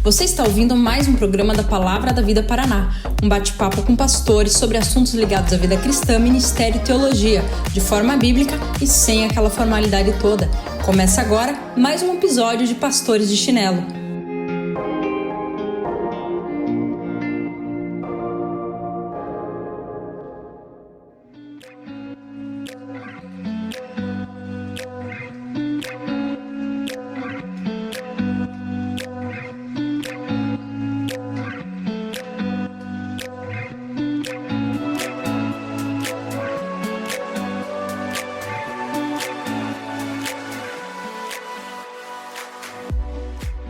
Você está ouvindo mais um programa da Palavra da Vida Paraná, um bate-papo com pastores sobre assuntos ligados à vida cristã, ministério e teologia, de forma bíblica e sem aquela formalidade toda. Começa agora mais um episódio de Pastores de Chinelo.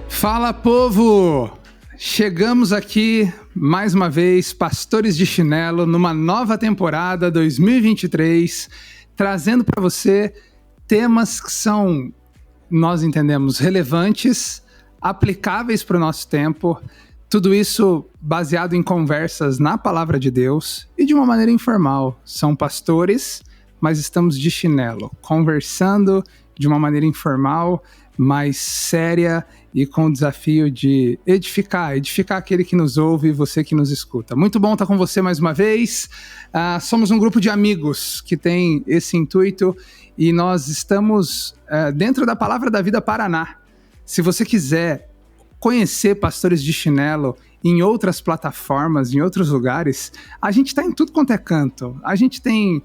Fala, povo! Chegamos aqui mais uma vez, Pastores de Chinelo, numa nova temporada 2023, trazendo para você temas que são, nós entendemos, relevantes, aplicáveis para o nosso tempo, tudo isso baseado em conversas na Palavra de Deus e de uma maneira informal. São pastores, mas estamos de chinelo, conversando de uma maneira informal, mais séria e com o desafio de edificar aquele que nos ouve e você que nos escuta. Muito bom estar com você mais uma vez. Somos um grupo de amigos que tem esse intuito e nós estamos dentro da Palavra da Vida Paraná. Se você quiser conhecer Pastores de Chinelo em outras plataformas, em outros lugares, a gente está em tudo quanto é canto. A gente tem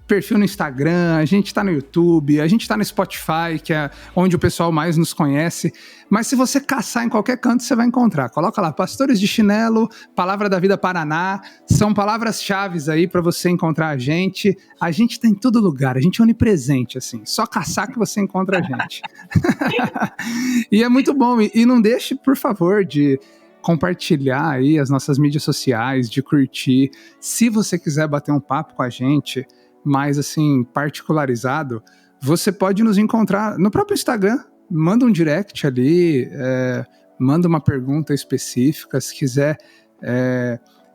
perfil no Instagram, a gente tá no YouTube, a gente tá no Spotify, que é onde o pessoal mais nos conhece, mas se você caçar em qualquer canto, você vai encontrar. Coloca lá, Pastores de Chinelo, Palavra da Vida Paraná, são palavras-chave aí para você encontrar a gente tá em todo lugar, a gente é onipresente, assim, só caçar que você encontra a gente. E é muito bom, e não deixe, por favor, de compartilhar aí as nossas mídias sociais, de curtir. Se você quiser bater um papo com a gente, mais assim, particularizado, você pode nos encontrar no próprio Instagram. Manda um direct ali, manda uma pergunta específica. Se quiser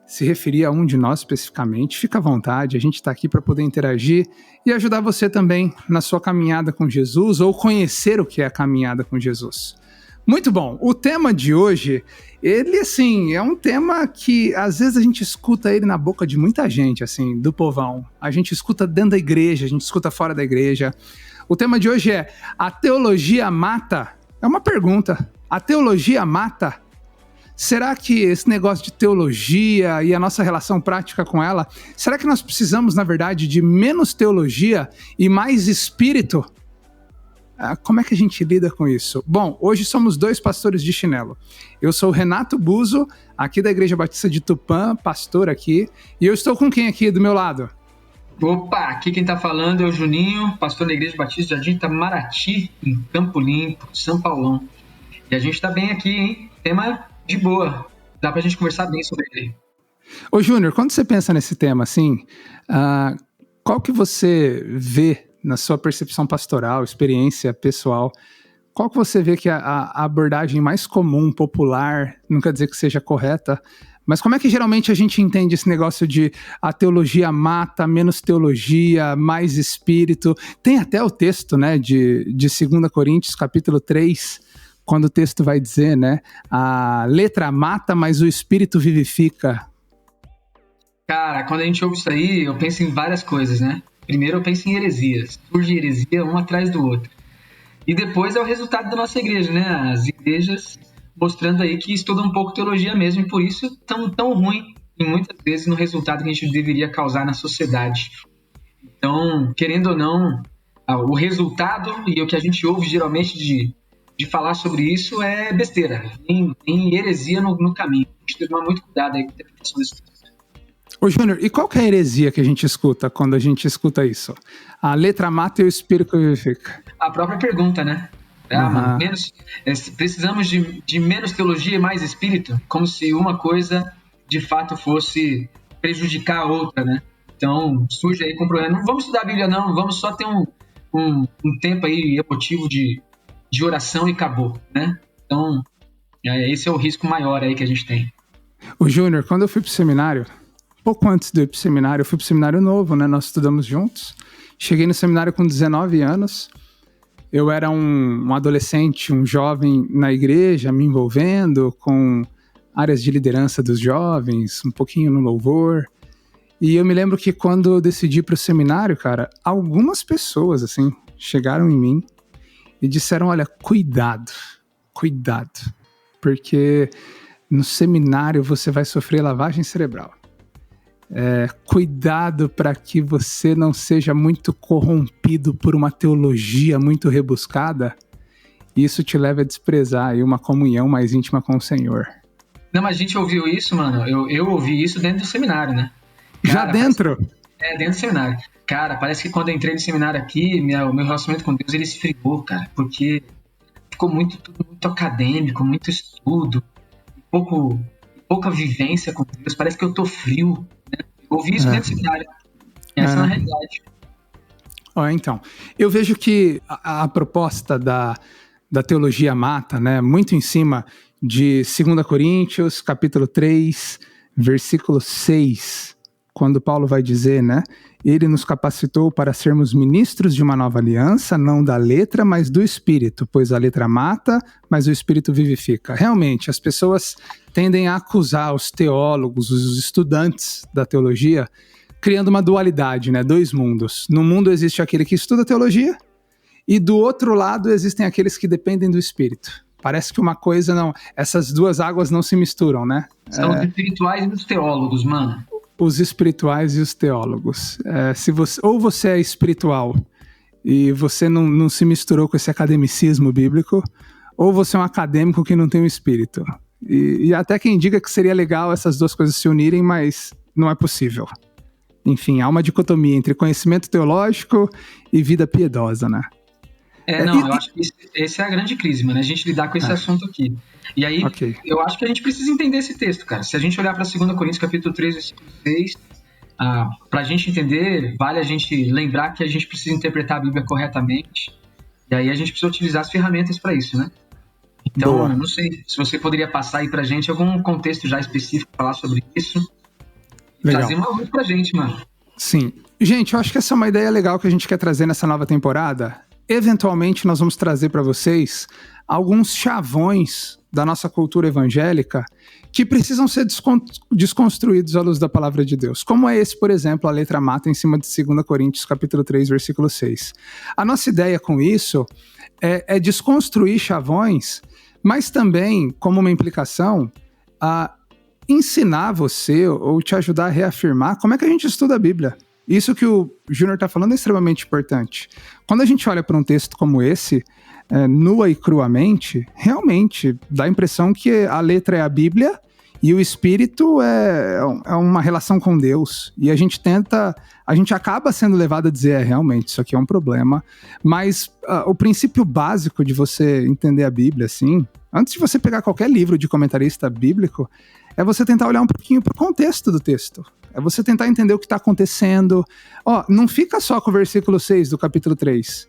se referir a um de nós especificamente, fica à vontade. A gente está aqui para poder interagir e ajudar você também na sua caminhada com Jesus ou conhecer o que é a caminhada com Jesus. Muito bom. O tema de hoje, ele, assim, é um tema que às vezes a gente escuta ele na boca de muita gente, assim, do povão. A gente escuta dentro da igreja, a gente escuta fora da igreja. O tema de hoje é: a teologia mata? É uma pergunta. A teologia mata? Será que esse negócio de teologia e a nossa relação prática com ela, será que nós precisamos, na verdade, de menos teologia e mais espírito? Como é que a gente lida com isso? Bom, hoje somos dois pastores de chinelo. Eu sou o Renato Buzo, aqui da Igreja Batista de Tupã, pastor aqui. E eu estou com quem aqui do meu lado? Opa, aqui quem tá falando é o Juninho, pastor da Igreja Batista de Jardim Itamaraty, em Campo Limpo, São Paulão. E a gente tá bem aqui, hein? Tema de boa. Dá pra gente conversar bem sobre ele. Ô Júnior, quando você pensa nesse tema, assim, qual que você vê na sua percepção pastoral, experiência pessoal, qual que você vê que é a abordagem mais comum, popular, não quer dizer que seja correta, mas como é que geralmente a gente entende esse negócio de a teologia mata, menos teologia, mais espírito? Tem até o texto, né, de 2 Coríntios, capítulo 3, quando o texto vai dizer, né, a letra mata, mas o espírito vivifica. Cara, quando a gente ouve isso aí, eu penso em várias coisas, né? Primeiro eu penso em heresias, surge heresia um atrás do outro. E depois é o resultado da nossa igreja, né? As igrejas mostrando aí que estudam um pouco teologia mesmo e por isso estão tão ruim e muitas vezes no resultado que a gente deveria causar na sociedade. Então, querendo ou não, o resultado e o que a gente ouve geralmente de falar sobre isso é besteira. Tem heresia no caminho. A gente tem que tomar muito cuidado aí com a interpretação desse texto. Ô Júnior, e qual que é a heresia que a gente escuta quando a gente escuta isso? A letra mata e o espírito vivifica. A própria pergunta, né? Precisamos de menos teologia e mais espírito, como se uma coisa de fato fosse prejudicar a outra, né? Então surge aí com o problema. Não vamos estudar a Bíblia não, vamos só ter um tempo aí emotivo de oração e acabou, né? Então esse é o risco maior aí que a gente tem. Ô Júnior, quando eu fui pro seminário, pouco antes de eu ir pro seminário, eu fui pro seminário novo, né? Nós estudamos juntos. Cheguei no seminário com 19 anos eu era um adolescente, um jovem na igreja, me envolvendo com áreas de liderança dos jovens, um pouquinho no louvor. E eu me lembro que quando eu decidi ir pro seminário, cara, algumas pessoas, assim, chegaram em mim e disseram, olha, cuidado, porque no seminário você vai sofrer lavagem cerebral. Cuidado para que você não seja muito corrompido por uma teologia muito rebuscada. Isso te leva a desprezar aí uma comunhão mais íntima com o Senhor. Não, mas a gente ouviu isso, mano. Eu ouvi isso dentro do seminário, né? Cara, já dentro? Dentro do seminário. Cara, parece que quando eu entrei no seminário aqui, o meu relacionamento com Deus, ele esfriou, cara. Porque ficou tudo muito acadêmico, muito estudo, pouca vivência com Deus. Parece que eu tô frio, né? Eu ouvi isso dentro do seminário. Essa é a realidade. Então, eu vejo que a proposta da teologia mata, né, muito em cima de 2 Coríntios, capítulo 3, versículo 6, quando Paulo vai dizer, né, ele nos capacitou para sermos ministros de uma nova aliança, não da letra, mas do Espírito, pois a letra mata, mas o Espírito vivifica. Realmente, as pessoas tendem a acusar os teólogos, os estudantes da teologia, criando uma dualidade, né, dois mundos. No mundo existe aquele que estuda teologia, e do outro lado existem aqueles que dependem do Espírito. Parece que uma coisa não... Essas duas águas não se misturam, né? São os espirituais e os teólogos, mano. Os espirituais e os teólogos. Ou você é espiritual e você não se misturou com esse academicismo bíblico, ou você é um acadêmico que não tem o espírito. E até quem diga que seria legal essas duas coisas se unirem, mas não é possível. Enfim, há uma dicotomia entre conhecimento teológico e vida piedosa, né? Eu acho que essa é a grande crise, mano, a gente lidar com esse assunto aqui. E aí, eu acho que a gente precisa entender esse texto, cara. Se a gente olhar para 2 Coríntios, capítulo 3, versículo 6, pra gente entender, vale a gente lembrar que a gente precisa interpretar a Bíblia corretamente. E aí a gente precisa utilizar as ferramentas para isso, né? Então, Boa. Não sei se você poderia passar aí pra gente algum contexto já específico, falar sobre isso. Legal. Trazer uma luz pra gente, mano. Sim. Gente, eu acho que essa é uma ideia legal que a gente quer trazer nessa nova temporada. Eventualmente, nós vamos trazer para vocês alguns chavões da nossa cultura evangélica que precisam ser desconstruídos à luz da palavra de Deus. Como é esse, por exemplo, a letra mata em cima de 2 Coríntios, capítulo 3, versículo 6. A nossa ideia com isso é desconstruir chavões, mas também, como uma implicação, ensinar você ou te ajudar a reafirmar como é que a gente estuda a Bíblia. Isso que o Júnior está falando é extremamente importante. Quando a gente olha para um texto como esse, nua e cruamente, realmente dá a impressão que a letra é a Bíblia e o Espírito é uma relação com Deus. E a gente acaba sendo levado a dizer, realmente, isso aqui é um problema. Mas o princípio básico de você entender a Bíblia, assim, antes de você pegar qualquer livro de comentarista bíblico, é você tentar olhar um pouquinho para o contexto do texto. É você tentar entender o que está acontecendo. Não fica só com o versículo 6 do capítulo 3.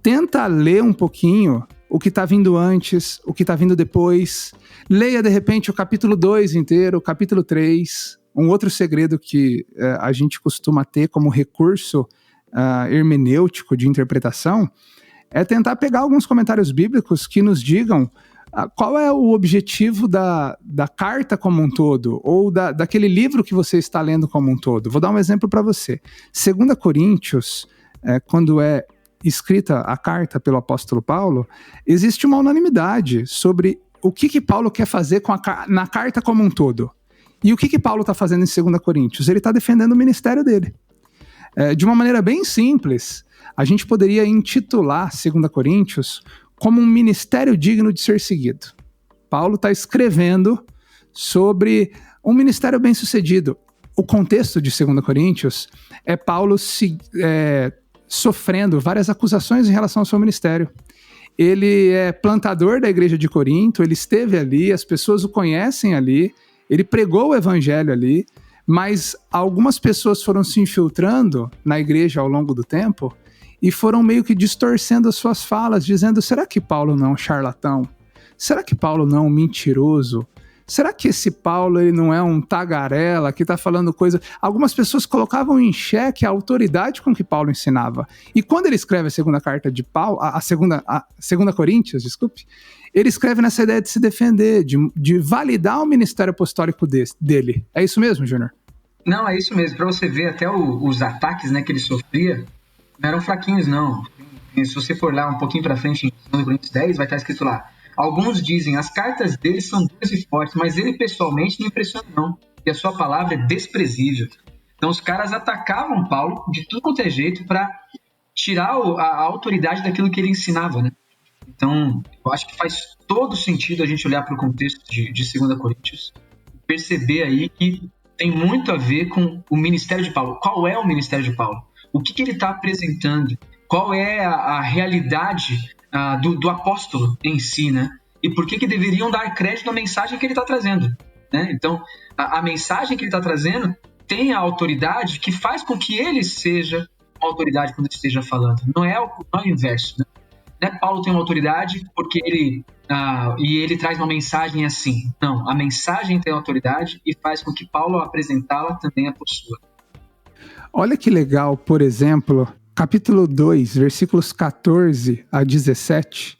Tenta ler um pouquinho o que está vindo antes, o que está vindo depois. Leia, de repente, o capítulo 2 inteiro, o capítulo 3. Um outro segredo que a gente costuma ter como recurso hermenêutico de interpretação é tentar pegar alguns comentários bíblicos que nos digam qual é o objetivo da carta como um todo, ou daquele livro que você está lendo como um todo. Vou dar um exemplo para você. 2 Coríntios, quando é escrita a carta pelo apóstolo Paulo, existe uma unanimidade sobre o que Paulo quer fazer na carta como um todo. E o que Paulo está fazendo em 2 Coríntios? Ele está defendendo o ministério dele. De uma maneira bem simples, a gente poderia intitular 2 Coríntios como um ministério digno de ser seguido. Paulo está escrevendo sobre um ministério bem-sucedido. O contexto de 2 Coríntios é Paulo sofrendo várias acusações em relação ao seu ministério. Ele é plantador da igreja de Corinto, ele esteve ali, as pessoas o conhecem ali, ele pregou o evangelho ali, mas algumas pessoas foram se infiltrando na igreja ao longo do tempo e foram meio que distorcendo as suas falas, dizendo, será que Paulo não é um charlatão? Será que Paulo não é um mentiroso? será que esse Paulo ele não é um tagarela que está falando coisa... Algumas pessoas colocavam em xeque a autoridade com que Paulo ensinava. E quando ele escreve a segunda carta de Paulo, a segunda Coríntios, desculpe, ele escreve nessa ideia de se defender, de validar o ministério apostólico dele. É isso mesmo, Júnior? Não, é isso mesmo. Para você ver, até os ataques, né, que ele sofria não eram fraquinhos, não. E se você for lá um pouquinho para frente, em 2 Coríntios 10, vai estar escrito lá: alguns dizem, as cartas dele são duras e fortes, mas ele pessoalmente não impressiona não, e a sua palavra é desprezível. Então os caras atacavam Paulo de tudo quanto é jeito para tirar a autoridade daquilo que ele ensinava, né? Então eu acho que faz todo sentido a gente olhar para o contexto de 2 Coríntios e perceber aí que tem muito a ver com o ministério de Paulo. Qual é o ministério de Paulo? O que ele está apresentando? Qual é a realidade do apóstolo em si, né? E por que deveriam dar crédito à mensagem que ele está trazendo, né? Então, a mensagem que ele está trazendo tem a autoridade que faz com que ele seja uma autoridade quando ele esteja falando. Não é o inverso, né? Não é Paulo tem uma autoridade porque ele traz uma mensagem assim. Não, a mensagem tem autoridade e faz com que Paulo, ao apresentá-la, também a possua. Olha que legal, por exemplo, capítulo 2, versículos 14 a 17,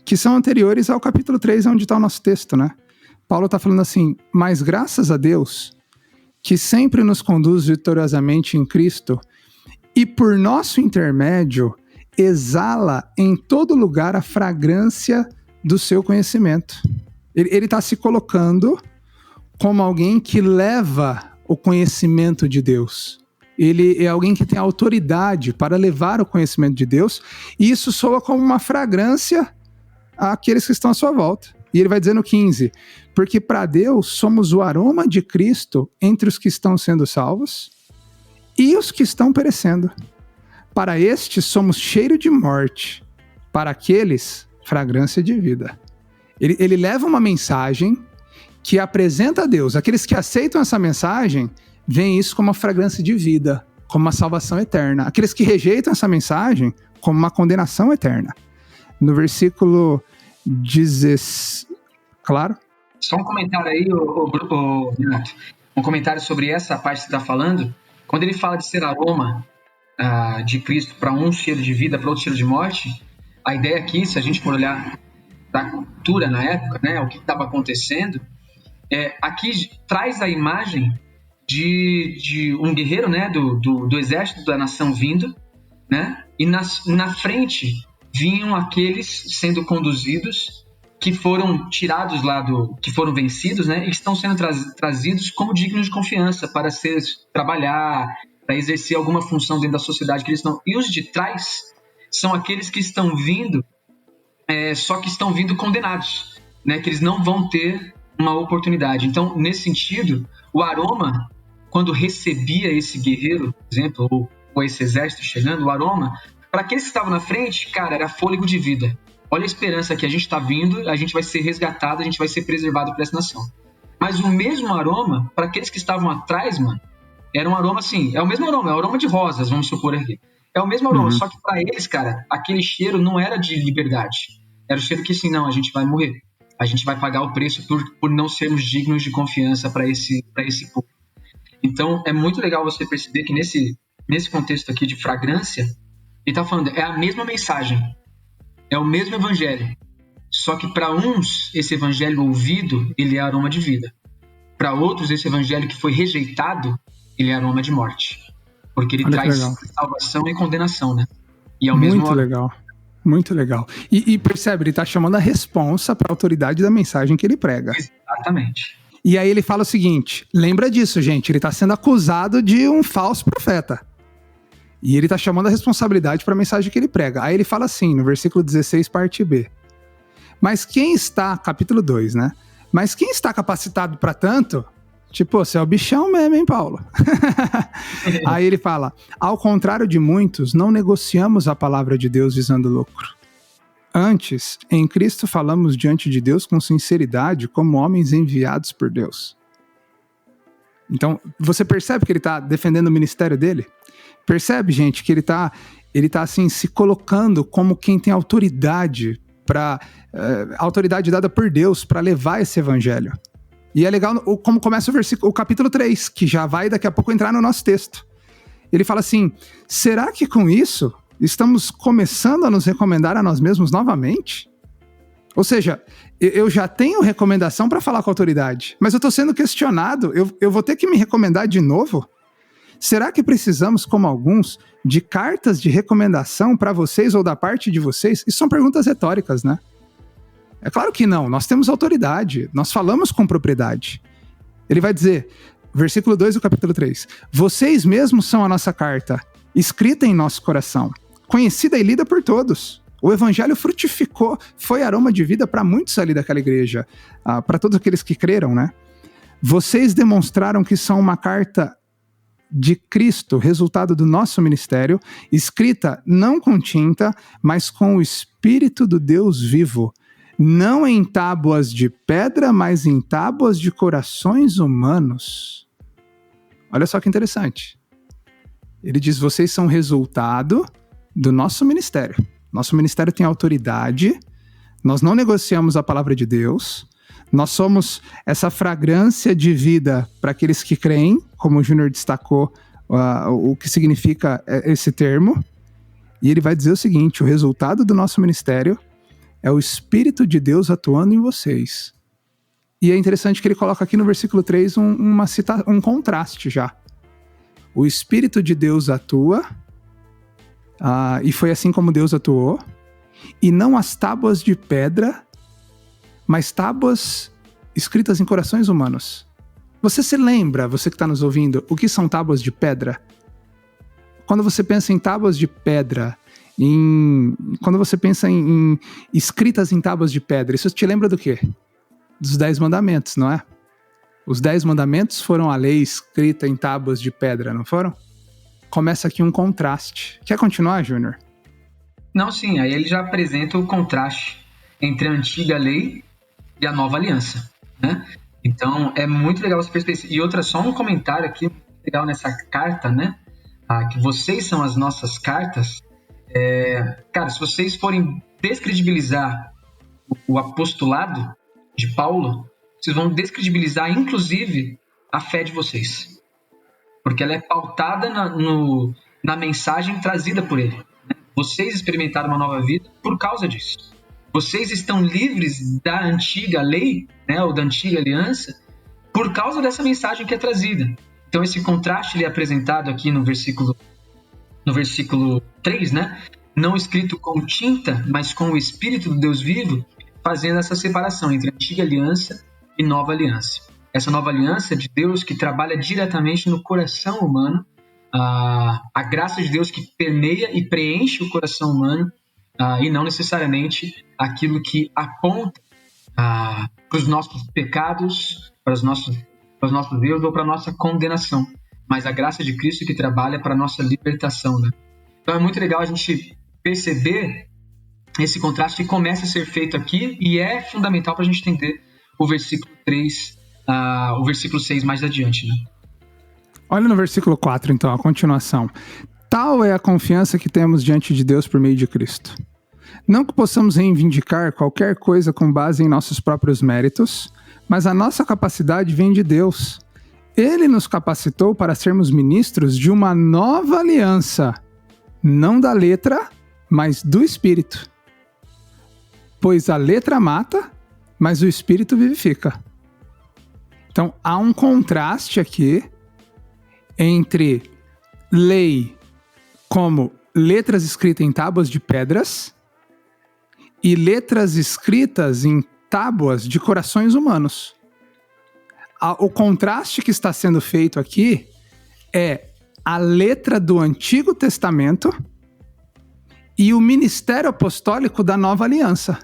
que são anteriores ao capítulo 3, onde está o nosso texto, né? Paulo está falando assim: mas graças a Deus, que sempre nos conduz vitoriosamente em Cristo, e por nosso intermédio exala em todo lugar a fragrância do seu conhecimento. Ele está se colocando como alguém que leva o conhecimento de Deus. Ele é alguém que tem autoridade para levar o conhecimento de Deus, e isso soa como uma fragrância àqueles que estão à sua volta. E ele vai dizer no 15, porque para Deus somos o aroma de Cristo entre os que estão sendo salvos e os que estão perecendo. Para estes somos cheiro de morte, para aqueles fragrância de vida. Ele leva uma mensagem que apresenta a Deus. Aqueles que aceitam essa mensagem veem isso como uma fragrância de vida, como uma salvação eterna. Aqueles que rejeitam essa mensagem, como uma condenação eterna. No versículo 16... Claro? Só um comentário aí, Renato. Um comentário sobre essa parte que você está falando. Quando ele fala de ser aroma de Cristo, para um cheiro de vida, para outro cheiro de morte, a ideia aqui, se a gente for olhar para a cultura na época, né, o que estava acontecendo, aqui traz a imagem de um guerreiro, né, do exército da nação vindo, né, e na frente vinham aqueles sendo conduzidos que foram tirados lá que foram vencidos, né, e que estão sendo trazidos como dignos de confiança para trabalhar, para exercer alguma função dentro da sociedade que eles estão. E os de trás são aqueles que estão vindo, só que estão vindo condenados, né, que eles não vão ter uma oportunidade. Então, nesse sentido, o aroma, quando recebia esse guerreiro, por exemplo, ou esse exército chegando, o aroma, para aqueles que estavam na frente, cara, era fôlego de vida. Olha a esperança que a gente está vindo, a gente vai ser resgatado, a gente vai ser preservado por essa nação. Mas o mesmo aroma, para aqueles que estavam atrás, mano, era um aroma assim, é o mesmo aroma, é o aroma de rosas, vamos supor aqui. É o mesmo aroma, só que para eles, cara, aquele cheiro não era de liberdade. Era o cheiro que assim, não, a gente vai morrer. A gente vai pagar o preço por não sermos dignos de confiança para esse povo. Então, é muito legal você perceber que nesse contexto aqui de fragrância, ele está falando, é a mesma mensagem, é o mesmo evangelho. Só que para uns, esse evangelho ouvido, ele é aroma de vida. Para outros, esse evangelho que foi rejeitado, ele é aroma de morte. Porque ele traz salvação e condenação, né? E é o mesmo muito legal. Muito legal. E percebe, ele está chamando a responsa para a autoridade da mensagem que ele prega. Exatamente. E aí ele fala o seguinte, lembra disso, gente, ele está sendo acusado de um falso profeta. E ele está chamando a responsabilidade para a mensagem que ele prega. Aí ele fala assim, no versículo 16, parte B. Mas quem está, capítulo 2, né? Mas quem está capacitado para tanto? Tipo, você é o bichão mesmo, hein, Paulo? Aí ele fala, ao contrário de muitos, não negociamos a palavra de Deus visando lucro. Antes, em Cristo falamos diante de Deus com sinceridade, como homens enviados por Deus. Então, você percebe que ele está defendendo o ministério dele? Percebe, gente, que ele tá assim, se colocando como quem tem autoridade autoridade dada por Deus para levar esse evangelho. E é legal como começa o capítulo 3, que já vai daqui a pouco entrar no nosso texto. Ele fala assim: será que com isso estamos começando a nos recomendar a nós mesmos novamente? Ou seja, eu já tenho recomendação para falar com a autoridade, mas eu estou sendo questionado, eu vou ter que me recomendar de novo? Será que precisamos, como alguns, de cartas de recomendação para vocês ou da parte de vocês? Isso são perguntas retóricas, né? É claro que não, nós temos autoridade, nós falamos com propriedade. Ele vai dizer, versículo 2 do capítulo 3, vocês mesmos são a nossa carta, escrita em nosso coração, conhecida e lida por todos. O evangelho frutificou, foi aroma de vida para muitos ali daquela igreja, para todos aqueles que creram, né? Vocês demonstraram que são uma carta de Cristo, resultado do nosso ministério, escrita não com tinta, mas com o Espírito do Deus vivo, não em tábuas de pedra, mas em tábuas de corações humanos. Olha só que interessante. Ele diz, vocês são resultado do nosso ministério. Nosso ministério tem autoridade, nós não negociamos a palavra de Deus, nós somos essa fragrância de vida para aqueles que creem, como o Júnior destacou o que significa esse termo. E ele vai dizer o seguinte, o resultado do nosso ministério é o Espírito de Deus atuando em vocês. E é interessante que ele coloca aqui no versículo 3 um contraste já. O Espírito de Deus atua, e foi assim como Deus atuou, e não as tábuas de pedra, mas tábuas escritas em corações humanos. Você se lembra, você que está nos ouvindo, o que são tábuas de pedra? Quando você pensa em tábuas de pedra, quando você pensa em escritas em tábuas de pedra, isso te lembra do quê? Dos 10 mandamentos, não é? Os 10 mandamentos foram a lei escrita em tábuas de pedra, não foram? Começa aqui um contraste. Quer continuar, Júnior? Não, sim. Aí ele já apresenta o contraste entre a antiga lei e a nova aliança, né? Então, é muito legal essa perspectiva. E outra, só um comentário aqui legal nessa carta, né? Que vocês são as nossas cartas. Cara, se vocês forem descredibilizar o apostolado de Paulo, vocês vão descredibilizar, inclusive, a fé de vocês. Porque ela é pautada na mensagem trazida por ele. Vocês experimentaram uma nova vida por causa disso. Vocês estão livres da antiga lei, né, ou da antiga aliança, por causa dessa mensagem que é trazida. Então, esse contraste ele é apresentado aqui no versículo 3, né? Não escrito com tinta, mas com o Espírito do Deus vivo, fazendo essa separação entre antiga aliança e nova aliança. Essa nova aliança de Deus que trabalha diretamente no coração humano, a graça de Deus que permeia e preenche o coração humano, e não necessariamente aquilo que aponta para os nossos pecados, para os nossos erros ou para a nossa condenação, mas a graça de Cristo que trabalha para a nossa libertação, né? Então é muito legal a gente perceber esse contraste que começa a ser feito aqui e é fundamental para a gente entender o versículo 3, o versículo 6 mais adiante, né? Olha no versículo 4, então, a continuação. Tal é a confiança que temos diante de Deus por meio de Cristo. Não que possamos reivindicar qualquer coisa com base em nossos próprios méritos, mas a nossa capacidade vem de Deus. Ele nos capacitou para sermos ministros de uma nova aliança, não da letra, mas do Espírito. Pois a letra mata, mas o Espírito vivifica. Então, há um contraste aqui entre lei como letras escritas em tábuas de pedras e letras escritas em tábuas de corações humanos. O contraste que está sendo feito aqui é a letra do Antigo Testamento e o ministério apostólico da Nova Aliança.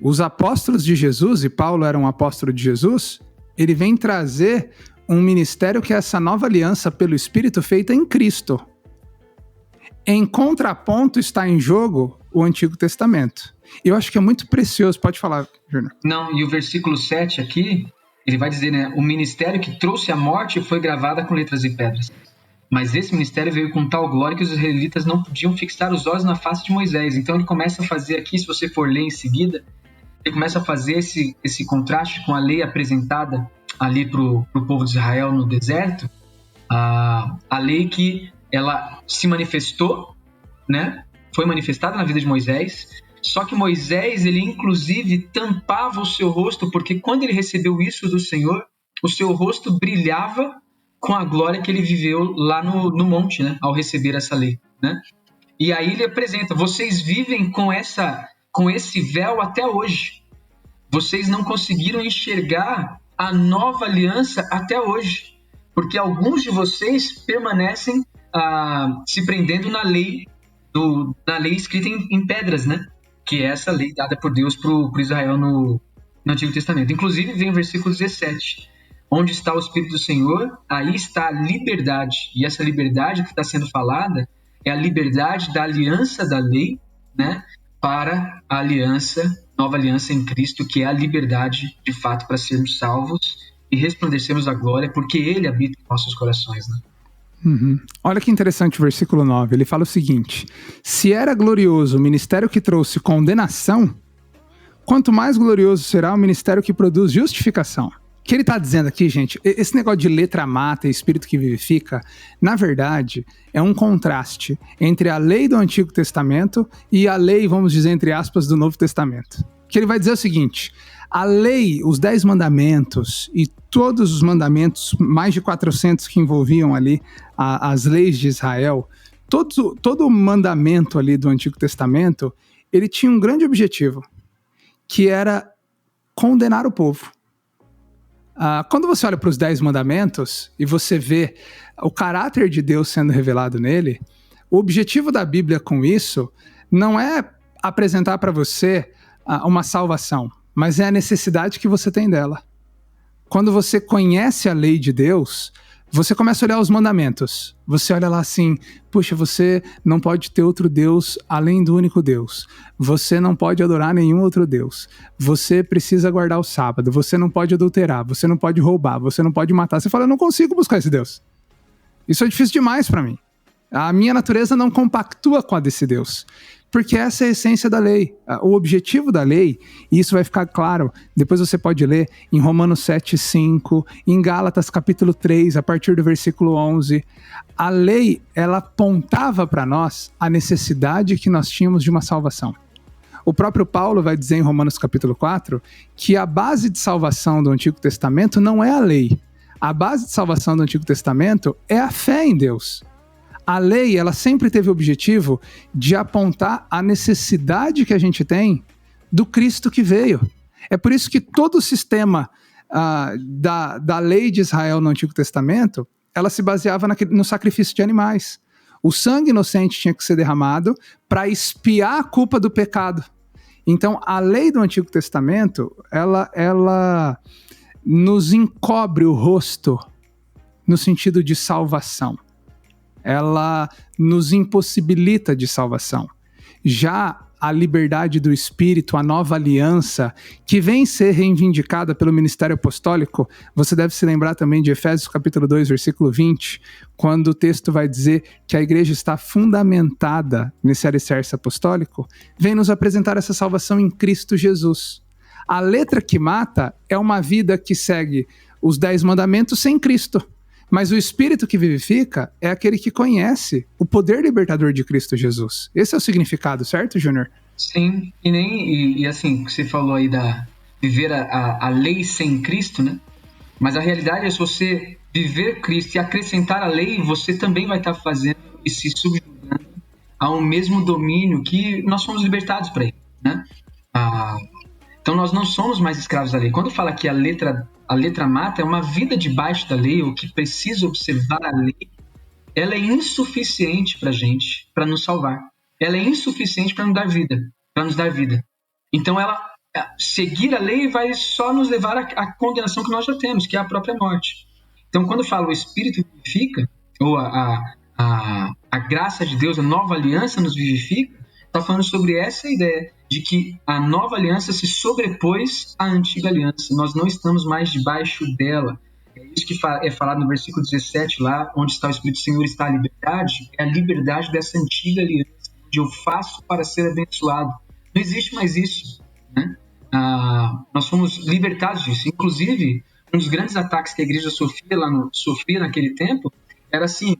Os apóstolos de Jesus, e Paulo era um apóstolo de Jesus, ele vem trazer um ministério que é essa nova aliança pelo Espírito feita em Cristo. Em contraponto está em jogo o Antigo Testamento. Eu acho que é muito precioso. Pode falar, Júnior. Não, e o versículo 7 aqui, ele vai dizer, né? O ministério que trouxe a morte foi gravada com letras e pedras. Mas esse ministério veio com tal glória que os israelitas não podiam fixar os olhos na face de Moisés. Então ele começa a fazer aqui, se você for ler em seguida, ele começa a fazer esse contraste com a lei apresentada ali para o povo de Israel no deserto, a lei que ela se manifestou, né? Foi manifestada na vida de Moisés, só que Moisés, ele inclusive tampava o seu rosto, porque quando ele recebeu isso do Senhor, o seu rosto brilhava com a glória que ele viveu lá no monte, né? Ao receber essa lei, né? E aí ele apresenta, vocês vivem com esse véu até hoje. Vocês não conseguiram enxergar a nova aliança até hoje, porque alguns de vocês permanecem se prendendo na lei escrita em pedras, né? Que é essa lei dada por Deus para o Israel no Antigo Testamento. Inclusive vem o versículo 17, onde está o Espírito do Senhor, aí está a liberdade. E essa liberdade que está sendo falada é a liberdade da aliança da lei, né? Para a nova aliança em Cristo, que é a liberdade, de fato, para sermos salvos e resplandecermos a glória, porque Ele habita em nossos corações, né? Uhum. Olha que interessante o versículo 9, ele fala o seguinte: se era glorioso o ministério que trouxe condenação, quanto mais glorioso será o ministério que produz justificação. O que ele está dizendo aqui, gente, esse negócio de letra mata e espírito que vivifica, na verdade, é um contraste entre a lei do Antigo Testamento e a lei, vamos dizer, entre aspas, do Novo Testamento. Que ele vai dizer o seguinte: a lei, os 10 mandamentos e todos os mandamentos, mais de 400 que envolviam ali as leis de Israel, todo o mandamento ali do Antigo Testamento, ele tinha um grande objetivo, que era condenar o povo. Quando você olha para os 10 mandamentos e você vê o caráter de Deus sendo revelado nele, o objetivo da Bíblia com isso não é apresentar para você uma salvação, mas é a necessidade que você tem dela. Quando você conhece a lei de Deus, você começa a olhar os mandamentos. Você olha lá assim, puxa, você não pode ter outro Deus além do único Deus. Você não pode adorar nenhum outro Deus. Você precisa guardar o sábado. Você não pode adulterar. Você não pode roubar. Você não pode matar. Você fala, eu não consigo buscar esse Deus. Isso é difícil demais para mim. A minha natureza não compactua com a desse Deus. Porque essa é a essência da lei. O objetivo da lei, e isso vai ficar claro, depois você pode ler em Romanos 7:5, em Gálatas capítulo 3, a partir do versículo 11. A lei, ela apontava para nós a necessidade que nós tínhamos de uma salvação. O próprio Paulo vai dizer em Romanos capítulo 4 que a base de salvação do Antigo Testamento não é a lei. A base de salvação do Antigo Testamento é a fé em Deus. A lei, ela sempre teve o objetivo de apontar a necessidade que a gente tem do Cristo que veio. É por isso que todo o sistema da lei de Israel no Antigo Testamento, ela se baseava no sacrifício de animais. O sangue inocente tinha que ser derramado para expiar a culpa do pecado. Então, a lei do Antigo Testamento, ela nos encobre o rosto no sentido de salvação. Ela nos impossibilita de salvação. Já a liberdade do Espírito, a nova aliança, que vem ser reivindicada pelo ministério apostólico, você deve se lembrar também de Efésios capítulo 2, versículo 20, quando o texto vai dizer que a igreja está fundamentada nesse alicerce apostólico, vem nos apresentar essa salvação em Cristo Jesus. A letra que mata é uma vida que segue os 10 mandamentos sem Cristo. Mas o Espírito que vivifica é aquele que conhece o poder libertador de Cristo Jesus. Esse é o significado, certo, Júnior? Sim, e assim, você falou aí viver a lei sem Cristo, né? Mas a realidade é, se você viver Cristo e acrescentar a lei, você também vai estar fazendo e se subjugando ao mesmo domínio que nós somos libertados para ele, né? Então nós não somos mais escravos da lei. Quando fala que a letra mata, é uma vida debaixo da lei, ou que precisa observar a lei, ela é insuficiente para a gente, para nos salvar. Ela é insuficiente para nos dar vida. Então, seguir a lei vai só nos levar à condenação que nós já temos, que é a própria morte. Então, quando fala o Espírito vivifica, ou a graça de Deus, a nova aliança nos vivifica, está falando sobre essa ideia de que a nova aliança se sobrepôs à antiga aliança. Nós não estamos mais debaixo dela. É isso que é falado no versículo 17, lá onde está o Espírito do Senhor, está a liberdade. É a liberdade dessa antiga aliança, onde eu faço para ser abençoado. Não existe mais isso, né? nós fomos libertados disso. Inclusive, um dos grandes ataques que a igreja sofria naquele tempo era assim,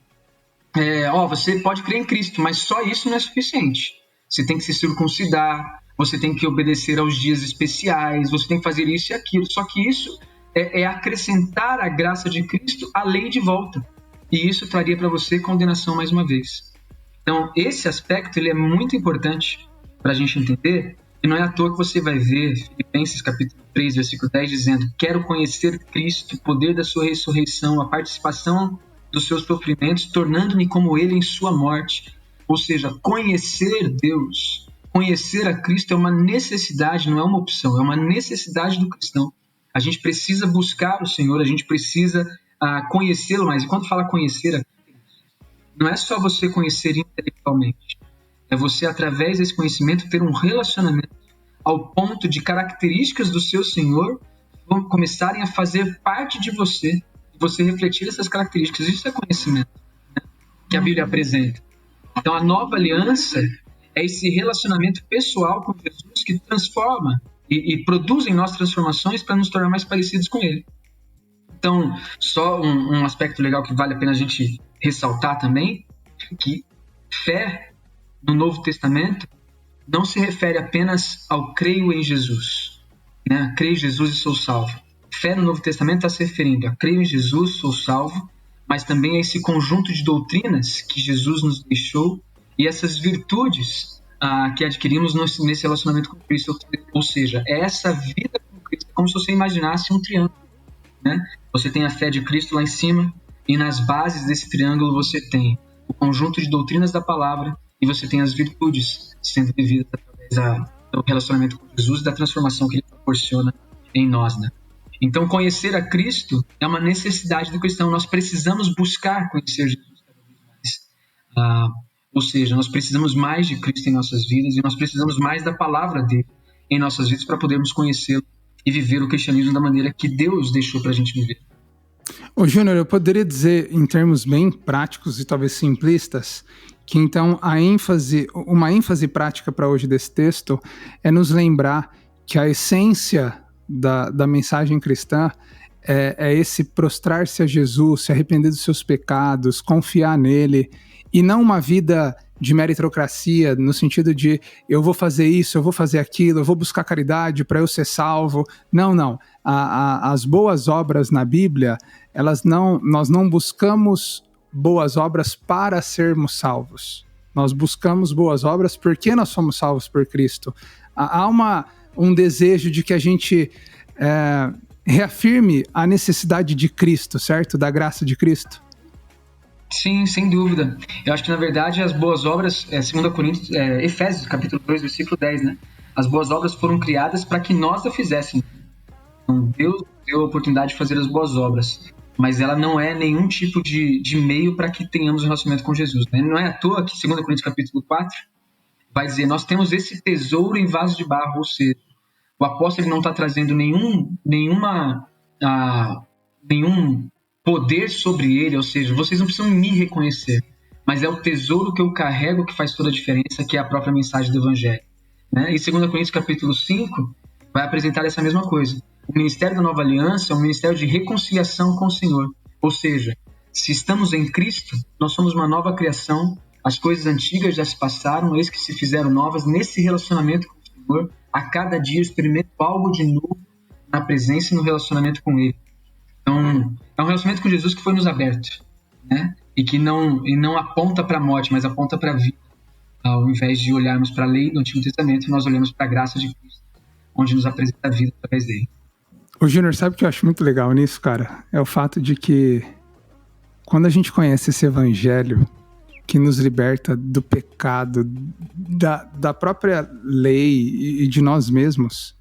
você pode crer em Cristo, mas só isso não é suficiente. Você tem que se circuncidar, você tem que obedecer aos dias especiais, você tem que fazer isso e aquilo. Só que isso é acrescentar a graça de Cristo à lei de volta. E isso traria para você condenação mais uma vez. Então, esse aspecto ele é muito importante para a gente entender. E não é à toa que você vai ver Filipenses capítulo 3, versículo 10, dizendo: quero conhecer Cristo, o poder da sua ressurreição, a participação dos seus sofrimentos, tornando-me como Ele em sua morte. Ou seja, conhecer Deus, conhecer a Cristo é uma necessidade, não é uma opção, é uma necessidade do cristão. A gente precisa buscar o Senhor, a gente precisa conhecê-lo mais. E quando fala conhecer, não é só você conhecer intelectualmente, é você, através desse conhecimento, ter um relacionamento ao ponto de características do seu Senhor vão começarem a fazer parte de você, e você refletir essas características. Isso é conhecimento, né, que a Bíblia apresenta. Então, a nova aliança é esse relacionamento pessoal com Jesus que transforma e produz em nós transformações para nos tornar mais parecidos com Ele. Então, só um aspecto legal que vale a pena a gente ressaltar também, que fé no Novo Testamento não se refere apenas ao creio em Jesus, né? Creio em Jesus e sou salvo. Fé no Novo Testamento está se referindo a creio em Jesus, sou salvo, mas também a esse conjunto de doutrinas que Jesus nos deixou e essas virtudes que adquirimos nesse relacionamento com Cristo. Ou seja, é essa vida com Cristo, como se você imaginasse um triângulo, né? Você tem a fé de Cristo lá em cima e nas bases desse triângulo você tem o conjunto de doutrinas da palavra e você tem as virtudes sendo vividas através do relacionamento com Jesus e da transformação que Ele proporciona em nós, né? Então, conhecer a Cristo é uma necessidade do cristão. Nós precisamos buscar conhecer Jesus cada vez mais. Ou seja, nós precisamos mais de Cristo em nossas vidas e nós precisamos mais da palavra dele em nossas vidas para podermos conhecê-lo e viver o cristianismo da maneira que Deus deixou para a gente viver. Ô Júnior, eu poderia dizer, em termos bem práticos e talvez simplistas, que então uma ênfase prática para hoje desse texto é nos lembrar que a essência da mensagem cristã é esse prostrar-se a Jesus, se arrepender dos seus pecados, confiar nele, e não uma vida de meritocracia, no sentido de eu vou fazer isso, eu vou fazer aquilo, eu vou buscar caridade para eu ser salvo. Não. As boas obras na Bíblia, nós não buscamos boas obras para sermos salvos. Nós buscamos boas obras porque nós somos salvos por Cristo. Há um desejo de que a gente reafirme a necessidade de Cristo, certo? Da graça de Cristo. Sim, sem dúvida. Eu acho que, na verdade, as boas obras, 2 Coríntios, Efésios, capítulo 2, versículo 10, né? As boas obras foram criadas para que nós a fizéssemos. Então, Deus deu a oportunidade de fazer as boas obras, mas ela não é nenhum tipo de meio para que tenhamos um relacionamento com Jesus, né? Não é à toa que 2 Coríntios, capítulo 4, vai dizer, nós temos esse tesouro em vaso de barro, ou seja, o apóstolo não está trazendo nenhum poder sobre ele, ou seja, vocês não precisam me reconhecer, mas é o tesouro que eu carrego que faz toda a diferença, que é a própria mensagem do Evangelho, né? E 2 Coríntios capítulo 5 vai apresentar essa mesma coisa. O ministério da nova aliança é um ministério de reconciliação com o Senhor, ou seja, se estamos em Cristo, nós somos uma nova criação, as coisas antigas já se passaram, eis que se fizeram novas. Nesse relacionamento com o Senhor, a cada dia eu experimento algo de novo na presença e no relacionamento com Ele. Então, é um relacionamento com Jesus que foi nos aberto, né? E que não aponta para a morte, mas aponta para a vida. Ao invés de olharmos para a lei do Antigo Testamento, nós olhamos para a graça de Cristo, onde nos apresenta a vida através dele. Ô Júnior, sabe o que eu acho muito legal nisso, cara? É o fato de que quando a gente conhece esse evangelho que nos liberta do pecado, da própria lei e de nós mesmos,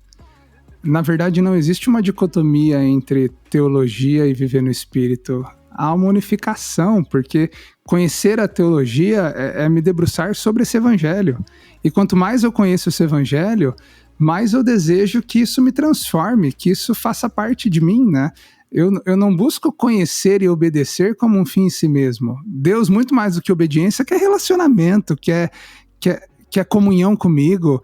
na verdade não existe uma dicotomia entre teologia e viver no Espírito. Há uma unificação, porque conhecer a teologia é me debruçar sobre esse evangelho. E quanto mais eu conheço esse evangelho, mais eu desejo que isso me transforme, que isso faça parte de mim, né? Eu não busco conhecer e obedecer como um fim em si mesmo. Deus, muito mais do que obediência, quer relacionamento, quer comunhão comigo.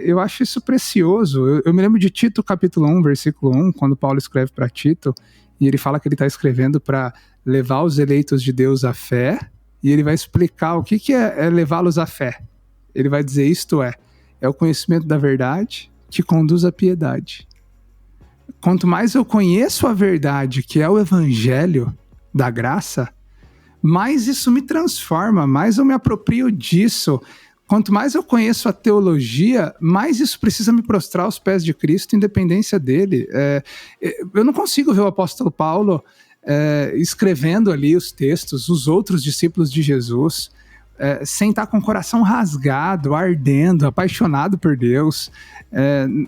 Eu acho isso precioso. Eu me lembro de Tito capítulo 1, versículo 1, quando Paulo escreve para Tito, e ele fala que ele está escrevendo para levar os eleitos de Deus à fé, e ele vai explicar o que é levá-los à fé. Ele vai dizer, isto é o conhecimento da verdade que conduz à piedade. Quanto mais eu conheço a verdade, que é o evangelho da graça, mais isso me transforma, mais eu me aproprio disso. Quanto mais eu conheço a teologia, mais isso precisa me prostrar aos pés de Cristo, em dependência dele. Eu não consigo ver o apóstolo Paulo escrevendo ali os textos, os outros discípulos de Jesus, sem estar com o coração rasgado, ardendo, apaixonado por Deus.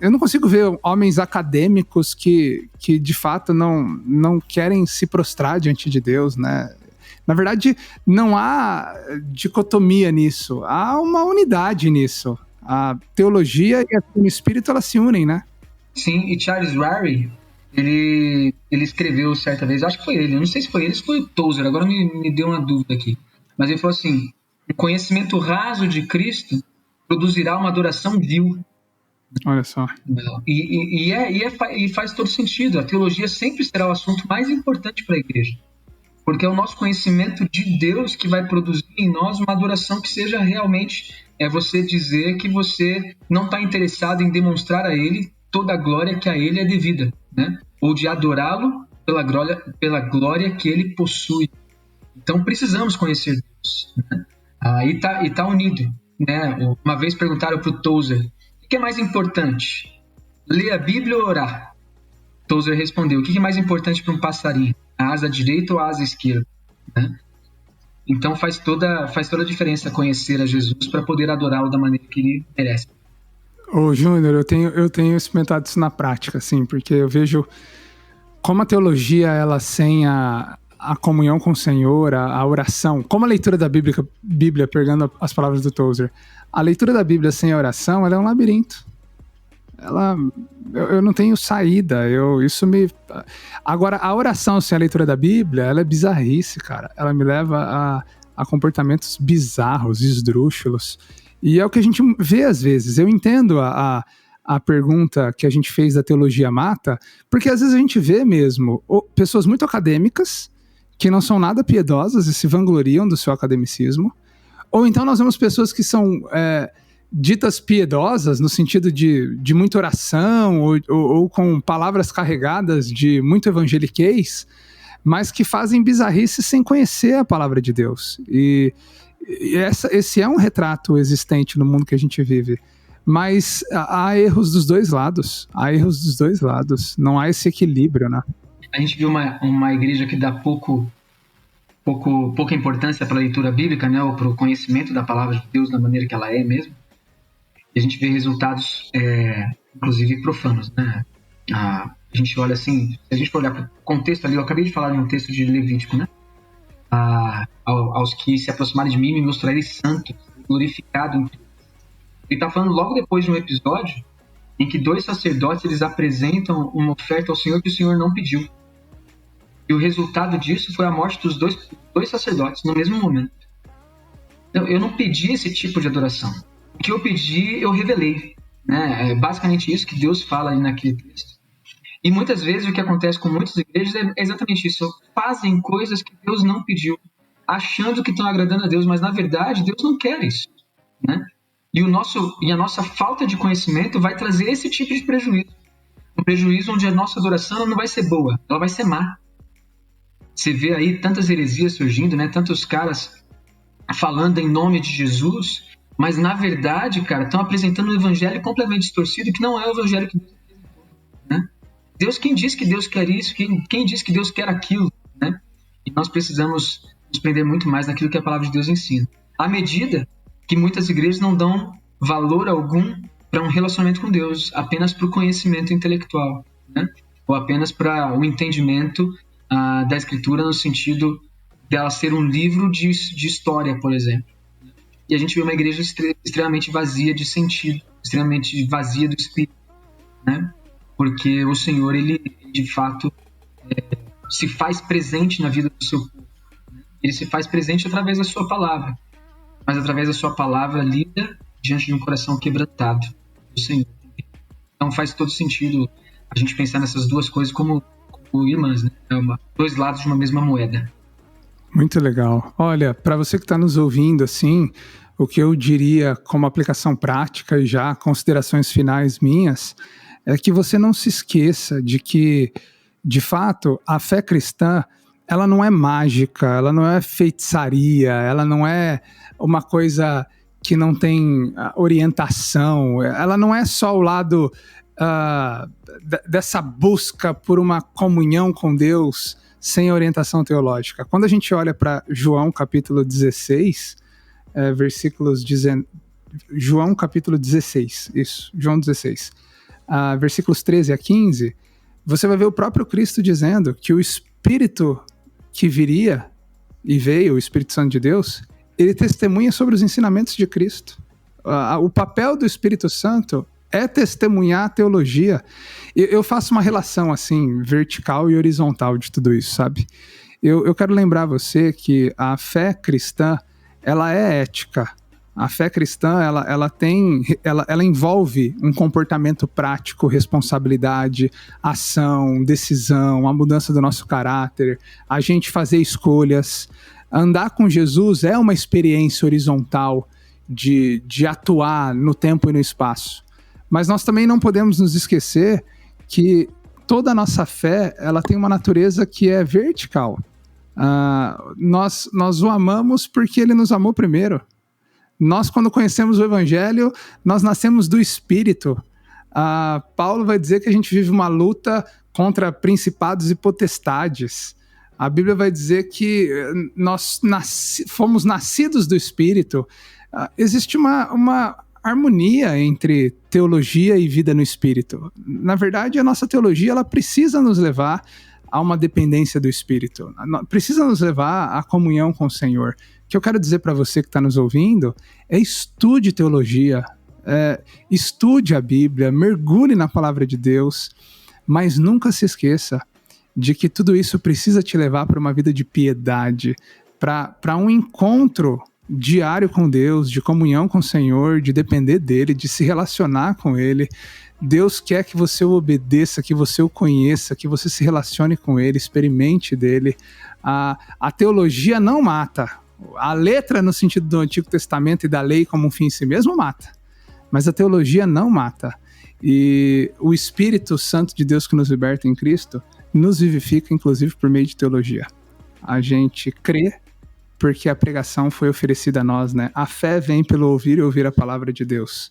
Eu não consigo ver homens acadêmicos que de fato não querem se prostrar diante de Deus, né? Na verdade, não há dicotomia nisso, há uma unidade nisso. A teologia e o espírito, elas se unem, né? Sim, e Charles Ryrie, ele escreveu certa vez, acho que foi ele, eu não sei se foi ele, se foi o Tozer, agora me deu uma dúvida aqui. Mas ele falou assim, o conhecimento raso de Cristo produzirá uma adoração vil. Olha só. E faz todo sentido, a teologia sempre será o assunto mais importante para a igreja. Porque é o nosso conhecimento de Deus que vai produzir em nós uma adoração que seja realmente você dizer que você não está interessado em demonstrar a Ele toda a glória que a Ele é devida, né? Ou de adorá-lo pela glória que Ele possui. Então precisamos conhecer Deus, né? E tá unido, né? Uma vez perguntaram para o Tozer, o que é mais importante? Ler a Bíblia ou orar? Tozer respondeu, o que é mais importante para um passarinho? A asa direita ou a asa esquerda, né? Então faz toda a diferença conhecer a Jesus para poder adorá-lo da maneira que ele merece. Ô Júnior, eu tenho experimentado isso na prática, assim, porque eu vejo como a teologia, ela sem a comunhão com o Senhor, a oração, como a leitura da Bíblia, pegando as palavras do Tozer, a leitura da Bíblia sem a oração, ela é um labirinto. Eu não tenho saída, Agora, a oração sem a leitura da Bíblia, ela é bizarrice, cara. Ela me leva a comportamentos bizarros, esdrúxulos. E é o que a gente vê às vezes. Eu entendo a pergunta que a gente fez da teologia mata, porque às vezes a gente vê mesmo pessoas muito acadêmicas, que não são nada piedosas e se vangloriam do seu academicismo, ou então nós vemos pessoas que são ditas piedosas, no sentido de muita oração, ou com palavras carregadas de muito evangeliquez, mas que fazem bizarrice sem conhecer a palavra de Deus. E esse é um retrato existente no mundo que a gente vive. Mas há erros dos dois lados. Não há esse equilíbrio, né? A gente viu uma igreja que dá pouca importância para a leitura bíblica, né, ou para o conhecimento da palavra de Deus da maneira que ela é mesmo. E a gente vê resultados, inclusive, profanos, né? A gente olha assim, se a gente for olhar para o contexto ali, eu acabei de falar de um texto de Levítico, né? Aos que se aproximarem de mim, me mostrarei santo, glorificado. Ele está falando logo depois de um episódio em que 2 sacerdotes eles apresentam uma oferta ao Senhor que o Senhor não pediu. E o resultado disso foi a morte dos dois sacerdotes no mesmo momento. Então, eu não pedi esse tipo de adoração. O que eu pedi, eu revelei, né? É basicamente isso que Deus fala ali naquele texto. E muitas vezes o que acontece com muitas igrejas é exatamente isso. Fazem coisas que Deus não pediu, achando que estão agradando a Deus, mas na verdade Deus não quer isso, né? E a nossa falta de conhecimento vai trazer esse tipo de prejuízo. Um prejuízo onde a nossa adoração não vai ser boa, ela vai ser má. Você vê aí tantas heresias surgindo, né? Tantos caras falando em nome de Jesus, mas na verdade, cara, estão apresentando um evangelho completamente distorcido, que não é o evangelho que Deus apresentou, né? Quem diz que Deus quer isso? Quem diz que Deus quer aquilo, né? E nós precisamos nos prender muito mais naquilo que a palavra de Deus ensina. À medida que muitas igrejas não dão valor algum para um relacionamento com Deus, apenas para o conhecimento intelectual, né? Ou apenas para o entendimento da Escritura no sentido dela ser um livro de história, por exemplo. E a gente vê uma igreja extremamente vazia de sentido, extremamente vazia do espírito, né? Porque o Senhor, ele de fato se faz presente na vida do seu povo. Ele se faz presente através da sua palavra, mas através da sua palavra lida diante de um coração quebrantado do Senhor. Então faz todo sentido a gente pensar nessas duas coisas como irmãs, né? Dois lados de uma mesma moeda. Muito legal. Olha, para você que está nos ouvindo, assim, o que eu diria como aplicação prática e já considerações finais minhas, é que você não se esqueça de que, de fato, a fé cristã, ela não é mágica, ela não é feitiçaria, ela não é uma coisa que não tem orientação, ela não é só o lado dessa busca por uma comunhão com Deus sem orientação teológica. Quando a gente olha para João capítulo 16, João capítulo 16, isso, João 16, versículos 13 a 15, você vai ver o próprio Cristo dizendo que o Espírito que viria e veio, o Espírito Santo de Deus, ele testemunha sobre os ensinamentos de Cristo. O papel do Espírito Santo é testemunhar a teologia. Eu faço uma relação assim, vertical e horizontal de tudo isso, sabe? Eu quero lembrar você que a fé cristã, ela é ética. A fé cristã, ela envolve um comportamento prático, responsabilidade, ação, decisão, a mudança do nosso caráter, a gente fazer escolhas. Andar com Jesus é uma experiência horizontal de atuar no tempo e no espaço. Mas nós também não podemos nos esquecer que toda a nossa fé, ela tem uma natureza que é vertical. Nós o amamos porque ele nos amou primeiro. Nós, quando conhecemos o Evangelho, nós nascemos do Espírito. Paulo vai dizer que a gente vive uma luta contra principados e potestades. A Bíblia vai dizer que nós fomos nascidos do Espírito. Existe uma harmonia entre teologia e vida no Espírito. Na verdade, a nossa teologia ela precisa nos levar a uma dependência do Espírito. Precisa nos levar à comunhão com o Senhor. O que eu quero dizer para você que está nos ouvindo é estude teologia, estude a Bíblia, mergulhe na palavra de Deus, mas nunca se esqueça de que tudo isso precisa te levar para uma vida de piedade, para um encontro diário com Deus, de comunhão com o Senhor, de depender dele, de se relacionar com ele. Deus quer que você o obedeça, que você o conheça, que você se relacione com ele, experimente dele. A teologia não mata. A letra, no sentido do Antigo Testamento e da lei como um fim em si mesmo, mata. Mas a teologia não mata. E o Espírito Santo de Deus que nos liberta em Cristo nos vivifica, inclusive, por meio de teologia. A gente crê porque a pregação foi oferecida a nós, né? A fé vem pelo ouvir e ouvir a palavra de Deus.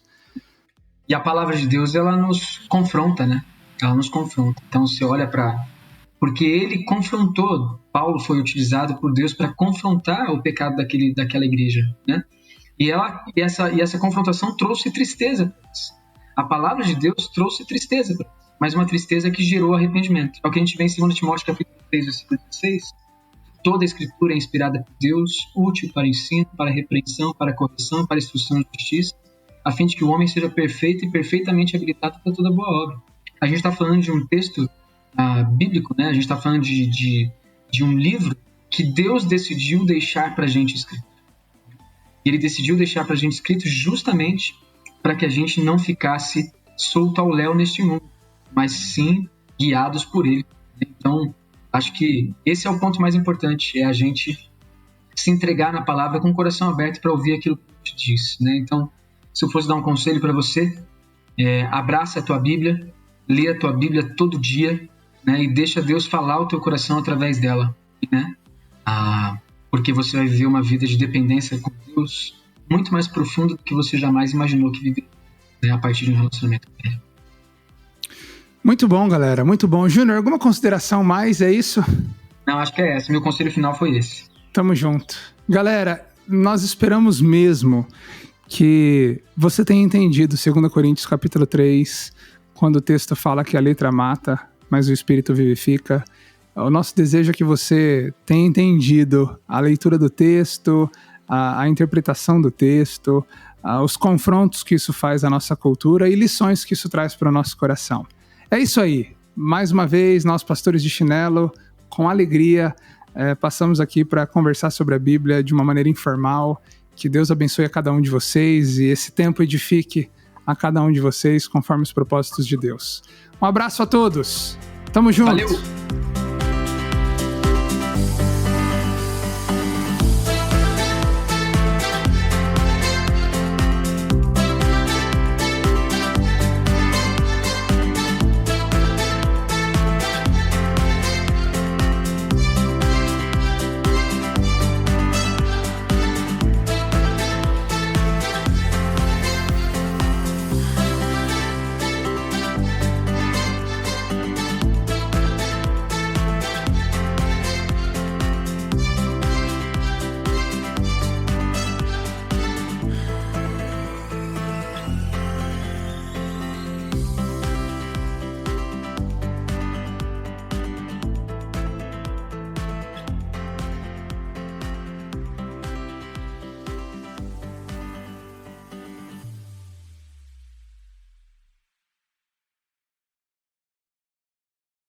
E a palavra de Deus, ela nos confronta, né? Ela nos confronta. Então, você olha para... Porque ele confrontou, Paulo foi utilizado por Deus para confrontar o pecado daquela igreja, né? E essa confrontação trouxe tristeza. A palavra de Deus trouxe tristeza, mas uma tristeza que gerou arrependimento. É o que a gente vê em 2 Timóteo capítulo 3, versículo 16. Toda a escritura é inspirada por Deus, útil para ensino, para repreensão, para correção, para instrução de justiça, a fim de que o homem seja perfeito e perfeitamente habilitado para toda boa obra. A gente está falando de um texto bíblico, né? A gente está falando de um livro que Deus decidiu deixar para a gente escrito. E ele decidiu deixar para a gente escrito justamente para que a gente não ficasse solto ao léu neste mundo, mas sim guiados por ele. Então, acho que esse é o ponto mais importante, é a gente se entregar na palavra com o coração aberto para ouvir aquilo que te diz, né? Então, se eu fosse dar um conselho para você, abraça a tua Bíblia, lê a tua Bíblia todo dia, né? E deixa Deus falar o teu coração através dela, né? Porque você vai viver uma vida de dependência com Deus muito mais profunda do que você jamais imaginou que viveria, né? A partir de um relacionamento com Ele. Muito bom, galera, muito bom. Júnior, alguma consideração mais, é isso? Não, acho que é essa. Meu conselho final foi esse. Tamo junto. Galera, nós esperamos mesmo que você tenha entendido 2 Coríntios capítulo 3, quando o texto fala que a letra mata, mas o Espírito vivifica. O nosso desejo é que você tenha entendido a leitura do texto, a interpretação do texto, os confrontos que isso faz à nossa cultura e lições que isso traz para o nosso coração. É isso aí. Mais uma vez, nós, pastores de chinelo, com alegria, passamos aqui para conversar sobre a Bíblia de uma maneira informal, Que Deus abençoe a cada um de vocês e esse tempo edifique a cada um de vocês conforme os propósitos de Deus. Um abraço a todos. Tamo junto. Valeu.